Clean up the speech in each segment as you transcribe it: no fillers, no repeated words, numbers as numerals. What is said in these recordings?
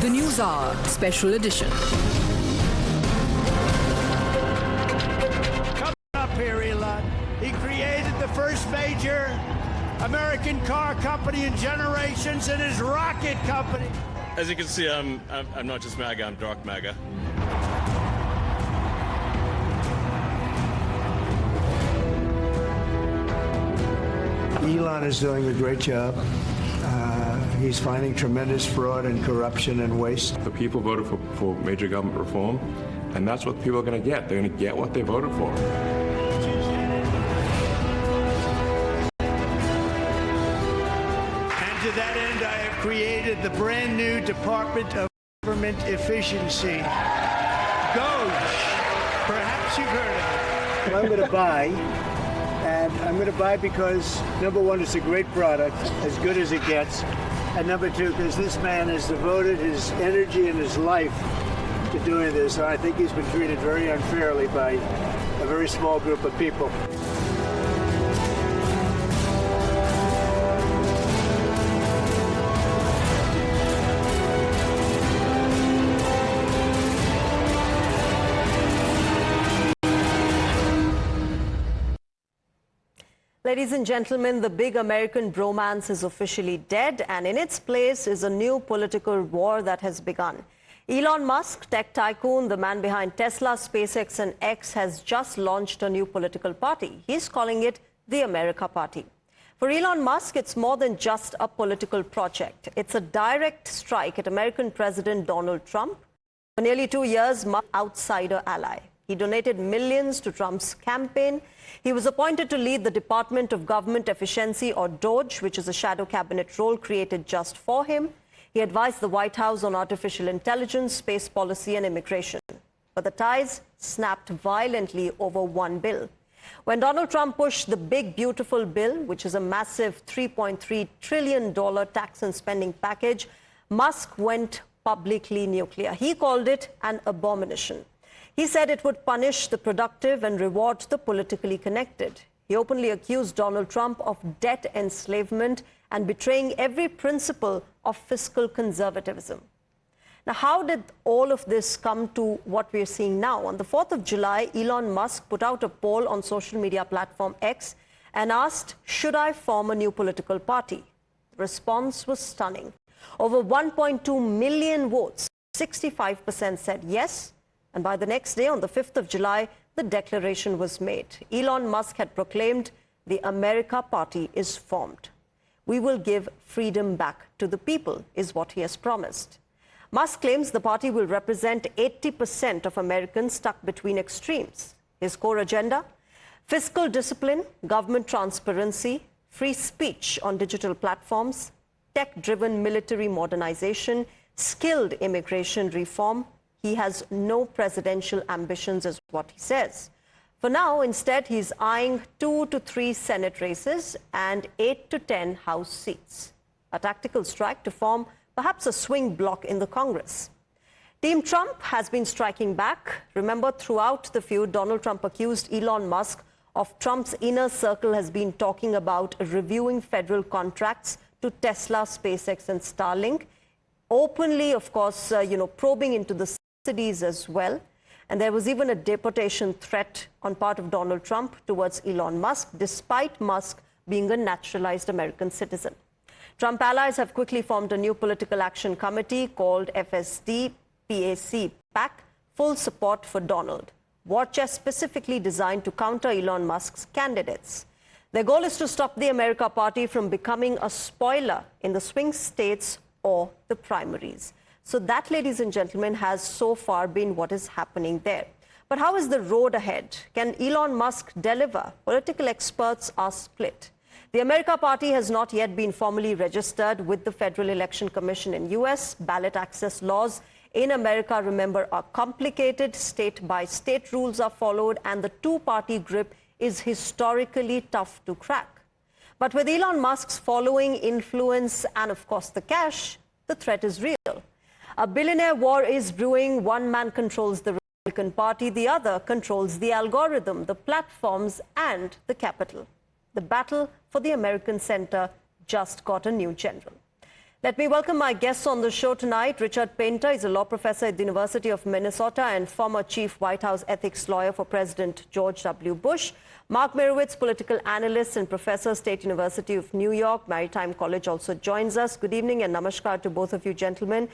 The Newshour Special Edition. Coming up here, Elon. He created the first major American car company in generations and his rocket company. As you can see, I'm not just MAGA, I'm dark MAGA. Elon is doing a great job. He's finding tremendous fraud and corruption and waste. The people voted for major government reform, and that's what people are going to get. They're going to get what they voted for. And to that end, I have created the brand new Department of Government Efficiency. DOGE. Perhaps you've heard of it. I'm going to buy. And I'm going to buy because, number one, it's a great product, as good as it gets. And number two, because this man has devoted his energy and his life to doing this. And I think he's been treated very unfairly by a very small group of people. Ladies and gentlemen, the big American bromance is officially dead, and in its place is a new political war that has begun. Elon Musk, tech tycoon, the man behind Tesla, SpaceX and X, has just launched a new political party. He's calling it the America Party. For Elon Musk, it's more than just a political project. It's a direct strike at American President Donald Trump. For nearly 2 years, Musk's outsider ally. He donated millions to Trump's campaign. He was appointed to lead the Department of Government Efficiency, or DOGE, which is a shadow cabinet role created just for him. He advised the White House on artificial intelligence, space policy and immigration. But the ties snapped violently over one bill. When Donald Trump pushed the big, beautiful bill, which is a massive $3.3 trillion tax and spending package, Musk went publicly nuclear. He called it an abomination. He said it would punish the productive and reward the politically connected. He openly accused Donald Trump of debt enslavement and betraying every principle of fiscal conservatism. Now, how did all of this come to what we're seeing now? On the 4th of July, Elon Musk put out a poll on social media platform X and asked, "Should I form a new political party?" The response was stunning. Over 1.2 million votes, 65% said yes. And by the next day, on the 5th of July, the declaration was made. Elon Musk had proclaimed the America Party is formed. We will give freedom back to the people, is what he has promised. Musk claims the party will represent 80% of Americans stuck between extremes. His core agenda: fiscal discipline, government transparency, free speech on digital platforms, tech-driven military modernization, skilled immigration reform. He has no presidential ambitions, is what he says. For now, instead, he's eyeing 2 to 3 Senate races and 8 to 10 House seats. A tactical strike to form perhaps a swing bloc in the Congress. Team Trump has been striking back. Remember, throughout the feud, Donald Trump accused Elon Musk of Trump's inner circle has been talking about reviewing federal contracts to Tesla, SpaceX and Starlink. Openly, of course, probing into the subsidies as well. And there was even a deportation threat on part of Donald Trump towards Elon Musk, despite Musk being a naturalized American citizen. Trump allies have quickly formed a new political action committee called FSD-PAC, full support for Donald. War chest specifically designed to counter Elon Musk's candidates. Their goal is to stop the America Party from becoming a spoiler in the swing states or the primaries. So that, ladies and gentlemen, has so far been what is happening there. But how is the road ahead? Can Elon Musk deliver? Political experts are split. The America Party has not yet been formally registered with the Federal Election Commission in US. Ballot access laws in America, remember, are complicated. State-by-state rules are followed, and the two-party grip is historically tough to crack. But with Elon Musk's following, influence, and of course the cash, the threat is real. A billionaire war is brewing. One man controls the Republican Party, the other controls the algorithm, the platforms, and the capital. The battle for the American center just got a new general. Let me welcome my guests on the show tonight. Richard Painter is a law professor at the University of Minnesota and former chief White House ethics lawyer for President George W. Bush. Mark Mirowitz, political analyst and professor, State University of New York, Maritime College, also joins us. Good evening and namaskar to both of you gentlemen.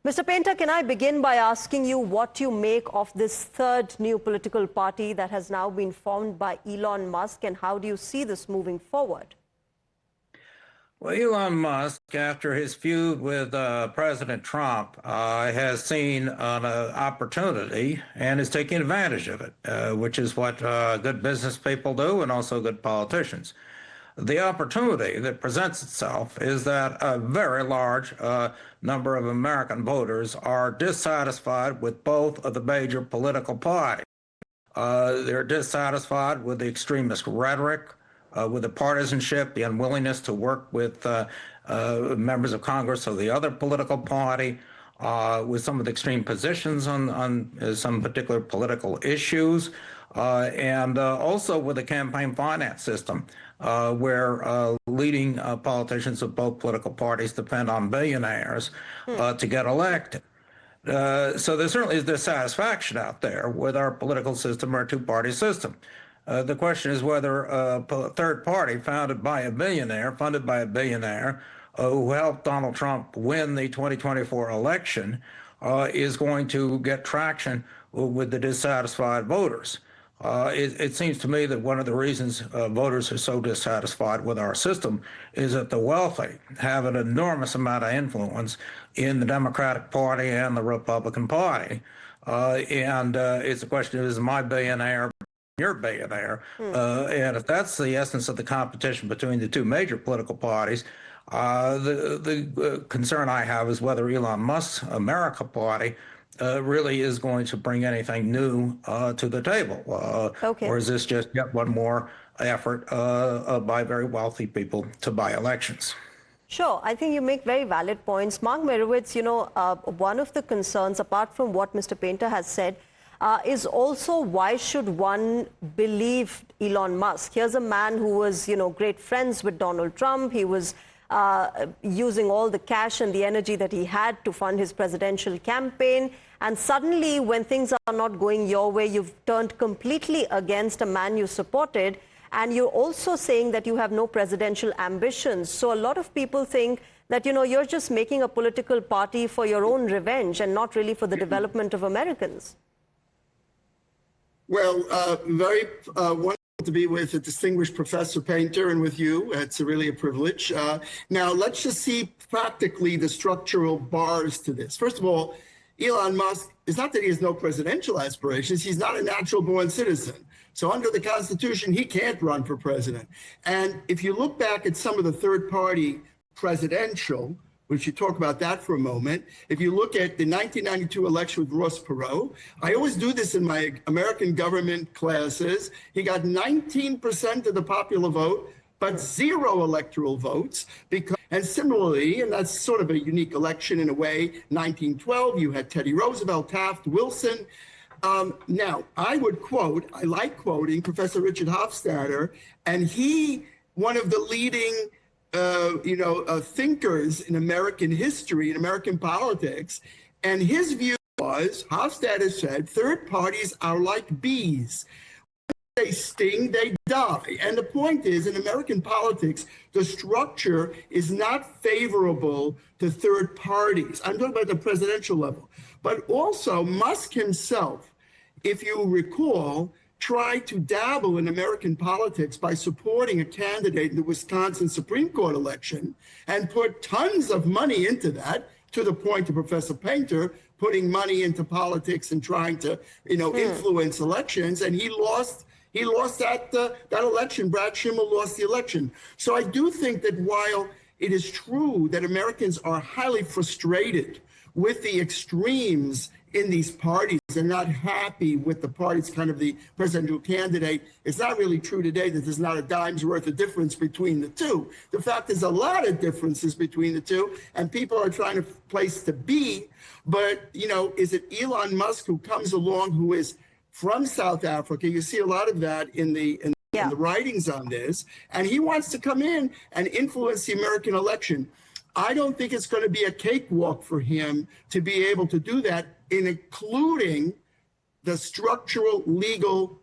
Mr. Painter, can I begin by asking you what you make of this third new political party that has now been formed by Elon Musk, and how do you see this moving forward? Well, Elon Musk, after his feud with President Trump, has seen an opportunity and is taking advantage of it, which is what good business people do and also good politicians. The opportunity that presents itself is that a very large number of American voters are dissatisfied with both of the major political parties. They're dissatisfied with the extremist rhetoric, with the partisanship, the unwillingness to work with members of Congress of the other political party, with some of the extreme positions on some particular political issues, and also with the campaign finance system, where leading politicians of both political parties depend on billionaires to get elected. So there certainly is dissatisfaction out there with our political system, our two-party system. The question is whether a third party funded by a billionaire, who helped Donald Trump win the 2024 election, is going to get traction with the dissatisfied voters. It seems to me that one of the reasons voters are so dissatisfied with our system is that the wealthy have an enormous amount of influence in the Democratic Party and the Republican Party. And it's a question of, is my billionaire your billionaire? And if that's the essence of the competition between the two major political parties, the concern I have is whether Elon Musk's America Party really is going to bring anything new to the table. Or is this just yet one more effort by very wealthy people to buy elections? Sure. I think you make very valid points. Mark Mirowitz, one of the concerns, apart from what Mr. Painter has said, is also why should one believe Elon Musk? Here's a man who was, great friends with Donald Trump. He was using all the cash and the energy that he had to fund his presidential campaign. And suddenly, when things are not going your way, you've turned completely against a man you supported. And you're also saying that you have no presidential ambitions. So a lot of people think that, you're just making a political party for your own revenge and not really for the development of Americans. Well, very wonderful to be with a distinguished Professor Painter and with you. It's really a privilege. Now, let's just see practically the structural bars to this. First of all, Elon Musk, it's not that he has no presidential aspirations. He's not a natural-born citizen. So under the Constitution, he can't run for president. And if you look back at some of the third-party presidential, we should talk about that for a moment. If you look at the 1992 election with Ross Perot, I always do this in my American government classes. He got 19% of the popular vote, but 0 electoral votes. And similarly, and that's sort of a unique election in a way, 1912, you had Teddy Roosevelt, Taft, Wilson. Now, I like quoting Professor Richard Hofstadter, and one of the leading thinkers in American history, in American politics. And his view was, Hofstadter said, third parties are like bees. When they sting, they die. And the point is, in American politics, the structure is not favorable to third parties. I'm talking about the presidential level. But also, Musk himself, if you recall, tried to dabble in American politics by supporting a candidate in the Wisconsin Supreme Court election and put tons of money into that, to the point of Professor Painter putting money into politics and trying to, influence elections. And he lost that election. Brad Schimmel lost the election. So I do think that while it is true that Americans are highly frustrated with the extremes in these parties and not happy with the parties, kind of the presidential candidate, it's not really true today that there's not a dime's worth of difference between the two. The fact there's a lot of differences between the two, and people are trying to place to be. But, is it Elon Musk who comes along, who is from South Africa? You see a lot of that in the writings on this. And he wants to come in and influence the American election. I don't think it's going to be a cakewalk for him to be able to do that, including the structural legal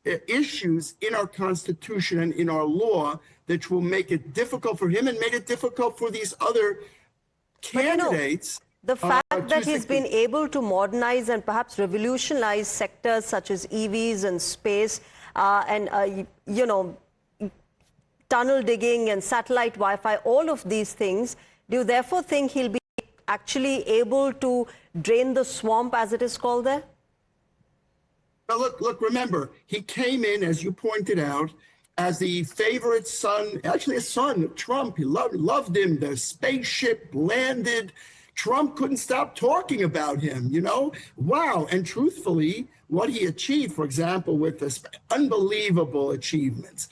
issues in our Constitution and in our law that will make it difficult for him and made it difficult for these other candidates. The fact that he's been able to modernize and perhaps revolutionize sectors such as EVs and space you know, tunnel digging and satellite Wi-Fi, all of these things, do you therefore think he'll be actually able to drain the swamp, as it is called there? Well, look, remember, he came in, as you pointed out, as the favorite son, actually a son of Trump. He loved him. The spaceship landed. Trump couldn't stop talking about him, you know? Wow. And truthfully, what he achieved, for example, with this unbelievable achievements,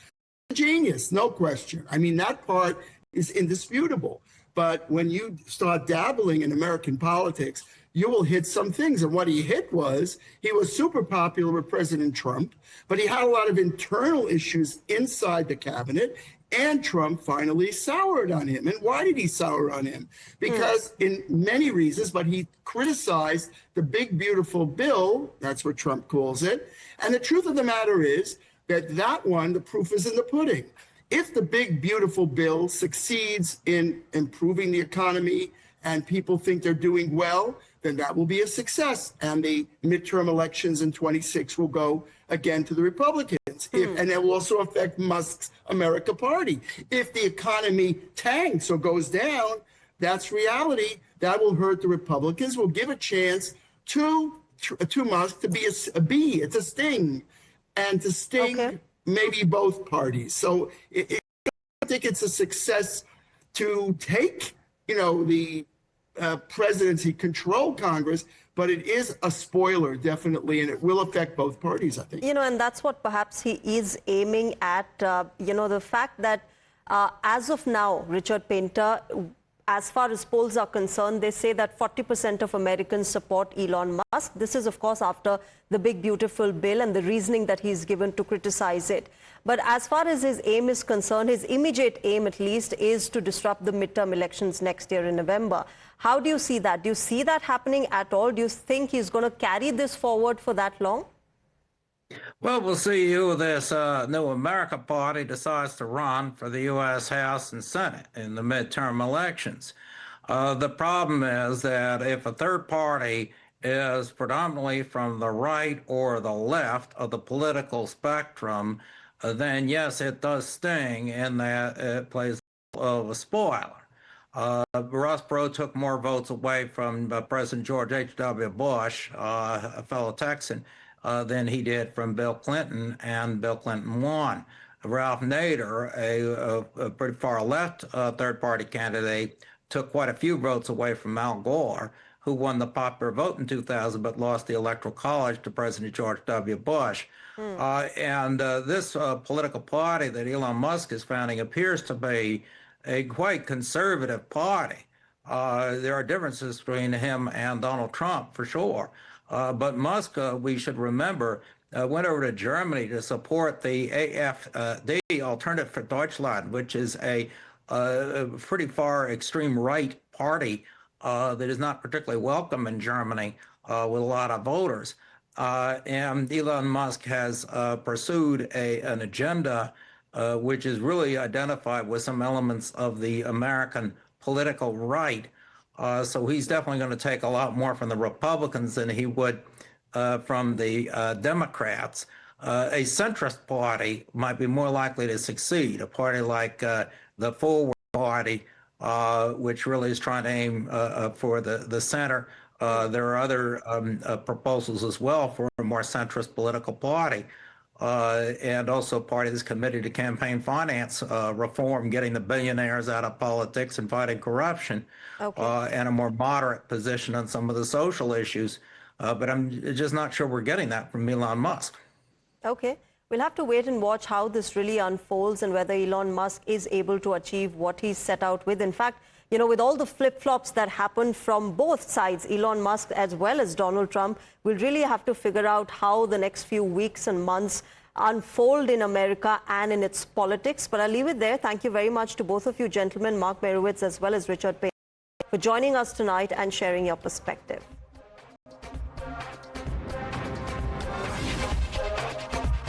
genius, no question. I mean, that part is indisputable. But when you start dabbling in American politics, you will hit some things. And what he hit was, he was super popular with President Trump, but he had a lot of internal issues inside the cabinet, and Trump finally soured on him. And why did he sour on him? Because in many reasons, but he criticized the big, beautiful bill, that's what Trump calls it. And the truth of the matter is that one, the proof is in the pudding. If the big, beautiful bill succeeds in improving the economy and people think they're doing well, then that will be a success. And the midterm elections in 26 will go again to the Republicans. And it will also affect Musk's America Party. If the economy tanks or goes down, that's reality. That will hurt the Republicans, will give a chance to Musk to be a bee. It's a sting. And to sting maybe both parties. So I think it's a success to take, you know, the presidency, control Congress, but it is a spoiler, definitely, and it will affect both parties, I think. You know, and that's what perhaps he is aiming at, you know, the fact that as of now, Richard Painter, as far as polls are concerned, they say that 40% of Americans support Elon Musk. This is, of course, after the big, beautiful bill and the reasoning that he's given to criticize it. But as far as his aim is concerned, his immediate aim, at least, is to disrupt the midterm elections next year in November. How do you see that? Do you see that happening at all? Do you think he's going to carry this forward for that long? Well, we'll see who this new America Party decides to run for the U.S. House and Senate in the midterm elections. The problem is that if a third party is predominantly from the right or the left of the political spectrum, then yes, it does sting in that it plays of a spoiler. Ross Perot took more votes away from President George H.W. Bush, a fellow Texan, than he did from Bill Clinton, and Bill Clinton won. Ralph Nader, a pretty far left third-party candidate, took quite a few votes away from Al Gore, who won the popular vote in 2000 but lost the Electoral College to President George W. Bush. This political party that Elon Musk is founding appears to be a quite conservative party. There are differences between him and Donald Trump, for sure. But Musk, we should remember, went over to Germany to support the AfD, Alternative for Deutschland, which is a pretty far extreme right party that is not particularly welcome in Germany with a lot of voters. And Elon Musk has pursued an agenda which is really identified with some elements of the American political right. So he's definitely going to take a lot more from the Republicans than he would from the Democrats. A centrist party might be more likely to succeed, a party like the Forward Party, which really is trying to aim for the center. There are other proposals as well for a more centrist political party. And also a party that's committed to campaign finance reform, getting the billionaires out of politics and fighting corruption, and a more moderate position on some of the social issues. But I'm just not sure we're getting that from Elon Musk. Okay. We'll have to wait and watch how this really unfolds and whether Elon Musk is able to achieve what he's set out with. In fact, you know, with all the flip-flops that happen from both sides, Elon Musk as well as Donald Trump, we'll really have to figure out how the next few weeks and months unfold in America and in its politics. But I'll leave it there. Thank you very much to both of you gentlemen, Mark Merowitz as well as Richard Payne, for joining us tonight and sharing your perspective.